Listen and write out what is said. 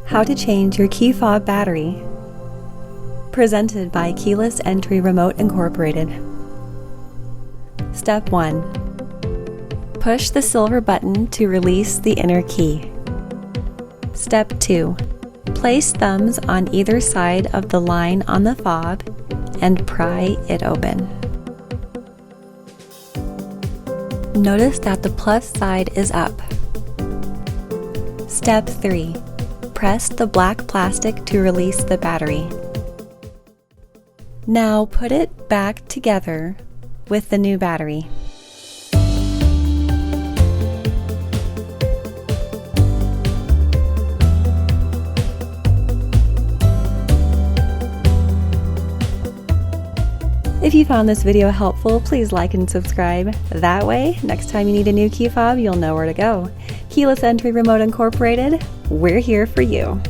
How to change your key fob battery. Presented by Keyless Entry Remote Incorporated. Step 1. Push the silver button to release the inner key. Step 2. Place thumbs on either side of the line on the fob and pry it open. Notice that the plus side is up. Step 3. Press the black plastic to release the battery. Now put it back together with the new battery. If you found this video helpful, please like and subscribe. That way, next time you need a new key fob, you'll know where to go. Keyless Entry Remote Incorporated, we're here for you.